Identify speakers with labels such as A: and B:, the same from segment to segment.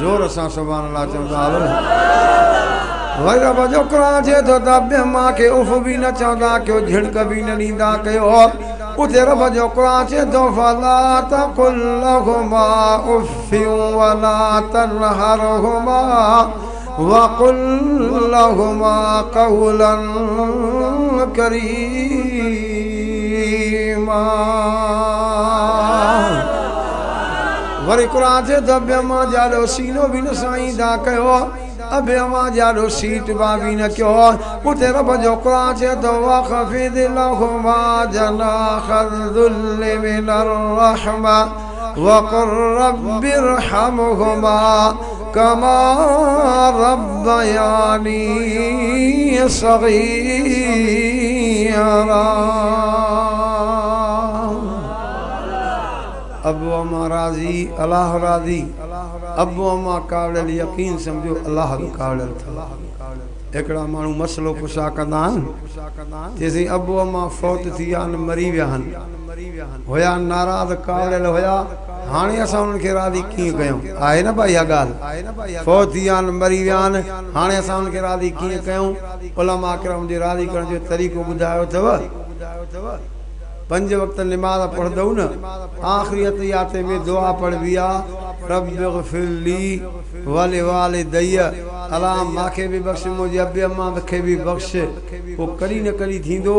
A: जोर सां सुभान अल्लाह चवंदा हलो वरी रब जो क़ुरान चए थो त ॿिए मां खे उफ़ बि न चवंदा कयो झिड़क बि न ॾींदा कयो उते रब जो क़ुरान चए थो फला तक़ुल लहुमा उफ़्फिन वला तनहरहुमा वक़ुल लहुमा क़ौलन करीमा वरी क़ुरान चए थो ॿिए मां जाॾो सीनो बि न साईंदा कयो अबे मां जाॾो सीट बा भी न क्यों उते रब जो क़ुरान चए थो वख़फ़िद लहुमा जनाहल ज़ुल्लि मिनर रहमा वक़ुल रब्बि इरहमहुमा कमा रब्बयानी सग़ीरा अबू अम्मा राज़ी अल्लाह राज़ी अबू अम्मा कावड़ियल यकीन समझो अल्लाह जो कावड़ियल था हिकिड़ा माण्हू मसलो पुछा कंदा आहिनि चएसि अबू अम्मा फौत थी विया आहिनि मरी विया आहिनि हुया नाराज़ कावड़ियल हुया हाणे असां उन्हनि खे राज़ी कीअं कयूं आहे न भाई इहा ॻाल्हि फौत थी विया आहिनि मरी विया आहिनि हाणे असां उन्हनि खे राज़ी कीअं कयूं उलमा किराम जे राज़ी करण जो तरीक़ो ॿुधायो अथव 5 वक्त नमाज पढ़दो न आखिरी अतियाते में दुआ पढ़बी आ रब्बिग़फिरली वली वालिदैया अल्लाह माखे भी बख्श मुझे अबे अम्मा खे भी बख्श वो कड़ी न कड़ी थींदो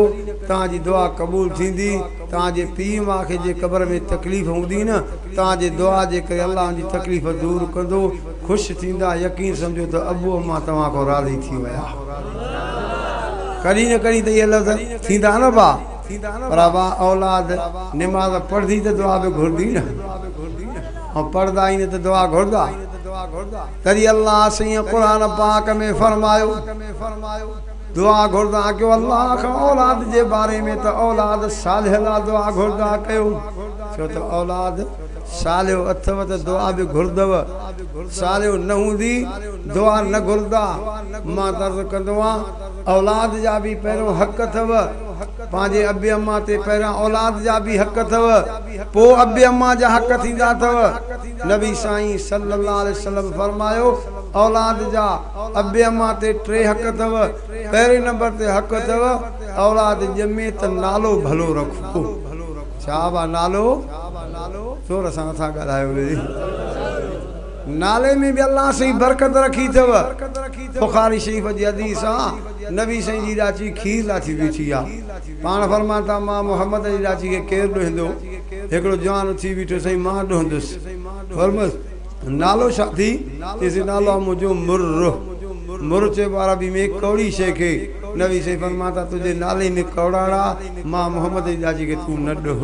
A: ताजी दुआ कबूल थींदी ताजे पी मां खे जे कब्र में तकलीफ़ हुंदी न ताजे दुआ जे करे अल्लाह जी तकलीफ़ दूर कंदो खुश थींदा यकीन समझो तो अबू अम्मा तवा को राज़ी थी वया कड़ी न कड़ी त ये लफ़्ज़ थींदा न बा पर बा औलाद नमाज पढ़दी तो दुआ भी घुरदी न और पढ़दा ही न तो दुआ घुरदा तरी अल्लाह सही कुरान पाक में फरमायो दुआ घुरदा क्यों अल्लाह का औलाद जे बारे में तो औलाद सालिह ला दुआ घुरदा कयो छो तो औलाद सालियो अथव तो दुआ भी घुरदव सालियो न हूंदी दुआ न घुरदा मां दर्द कंदो आहियां औलाद जा भी पहिरों हक़ अथव पांजे अबे अम्मा ते पहिरां औलाद जा भी हक़ अथव पो अबे अम्मा जा हक़ थींदा अथव नबी साईं सल्लल्लाहु अलैहि वसल्लम फरमायो औलाद जा अबे अम्मा ते 3 हक़ अथव पहिरें नंबर ते हक़ अथव औलाद ॼमे त नालो भलो रखो छा बा नालो जोर सां था ॻाल्हायो नाले में भी अल्लाह सही बरकत रखी थव बुखारी शरीफ जी हदीस आ नबी सही जी राची खीर लाथी बीठी आ पाण फरमाता मां मोहम्मद जी राची के केर ॾोहंदो हिकिड़ो जवान थी बीठो सही मां ॾोहंदुसि फरमास नालो छा थी इस नालो मुझो मुर चइबो अरबी में कौड़ी शइ खे नबी सही फरमाता तुझे नाले में कौड़ाड़ा मां मोहम्मद जी राची के तू न ॾोह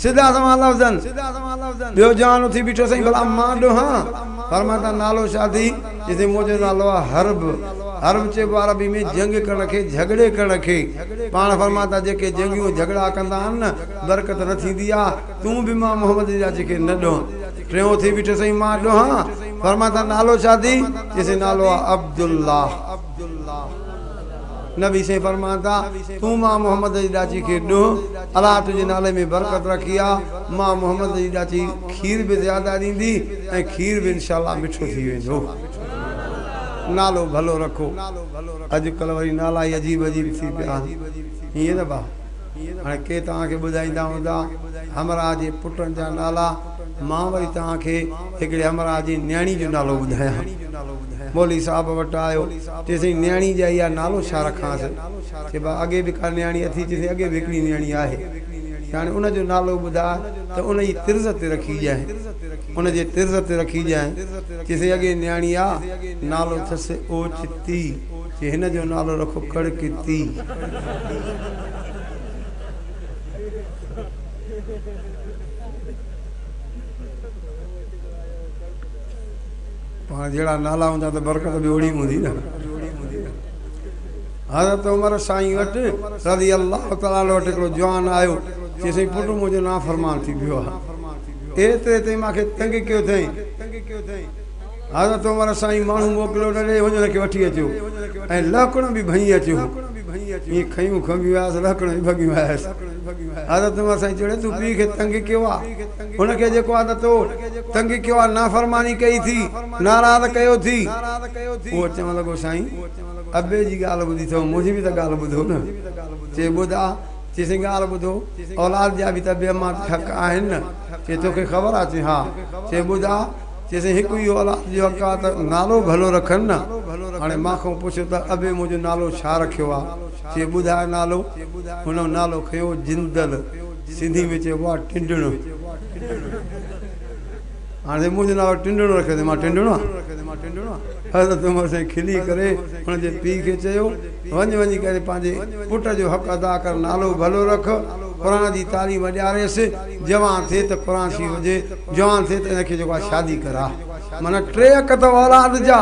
A: सीधा समा लफ्ज़न बियो जान थी बीठो सही भला मां ॾोहा फरमाता नालो शादी जिते मुझे नालो हर्ब हर्ब चइबो अरबी में जंग करण खे झगड़े करण खे पाण फरमाता जेके जंगियूं झगड़ा कंदा आहिनि न बरकत न थींदी आ तूं भी मां मोहम्मद जी राची के न ॾोह टियों थी बीठो सही मां ॾोहा फरमाता नालो शादी जिते नालो अब्दुल्ला नबी से फरमाता तू मां मोहम्मद जी राची के ॾोह अल्लाह तुझे नाले में बरकत रखी आ मां मोहम्मद जी राची खीर भी ज्यादा ॾींदी ऐं खीर भी इंशाअल्लाह मिठो थी वेंदो नालो भलो रखो अॼुकल्ह वरी नाला ही अजीब अजीब थी पिया हीअं न बा हाणे के तव्हांखे ॿुधाईंदा हूंदा हमरा जे पुटनि जा नाला मां वरी तव्हांखे हिकिड़े हमरा जी न्याणी जो नालो ॿुधायां मौली साहब वटि आयो चएसि न्याणी जा इहा नालो छा रखांसि कि बा अॻे बि का न्याणी अथी चएसि अॻे बि हिकिड़ी न्याणी आहे हाणे उनजो नालो ॿुधाए त उन जी तिर्ज़ ते रखी ॼाए उनजे तिर्ज़ ते रखी ॼाए चएसि अॻे न्याणी आहे नालो अथसि ओचिती चए हिन जो नालो रखो कड़किती पाण जहिड़ा नाला हूंदा त बरकत बि ओड़ी हूंदी न हज़रत उमर साईं वटि रज़ी अल्लाह ताला वटि हिकिड़ो जवान आयो चएसि पुटु मुंहिंजो नाफ़रमान थी वियो आहे एतिरे ताईं मूंखे तंग कयो अथई हज़रत उमर साईं माण्हू मोकिलियो न ॾे वञो हुनखे वठी अचो ऐं लहकण बि भई अचो ईअं खयूं खंबियूं आयसि लहकण बि भॻियूं आयसि हज़रत उमर साईं चढ़े तू पी खे तंग कयो आहे हुनखे जेको आहे त तो तंग कयो आहे नाफ़रमानी कई थी नाराज़ कयो थी उहो चवणु लॻो साईं अबे जी ॻाल्हि ॿुधी अथव मुंहिंजी बि त ॻाल्हि ॿुधो न चए ॿुधा चईसीं ॻाल्हि ॿुधो औलाद जा बि त ॿिए मां हक़ आहिनि न चए तोखे ख़बर आहे चए हा चए ॿुधा चईसीं हिकु इहो औलाद जो हक़ आहे त नालो भलो रखनि न हाणे मांखां पुछो त अबे मुंहिंजो नालो छा रखियो आहे चए ॿुधाए नालो हुन नालो खयो जिंदल सिंधी में चइबो आहे टिंडणो हाणे मुंहिंजो नालो टिंडणो रखियो अथई मां टिंडणो आहे हज़रत उमर साईं खिली करे हुनजे पीउ खे चयो वञी करे पंहिंजे पुट जो हक़ अदा कर नालो भलो रख क़ुर जी तालीम ॾियारेसि जवान थिए त क़ुर शी हुजे जवान थिए त हिनखे जेको आहे शादी करा माना टे हक़ त औलाद जा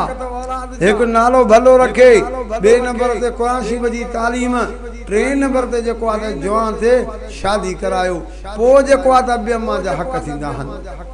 A: हिकु नालो भलो रखे ॿिए नंबर ते क़ुर शीब जी तालीम टे नंबर ते जेको आहे त जवान थिए शादी करायो पोइ जेको आहे त ॿिए मां जा हक़ थींदा आहिनि।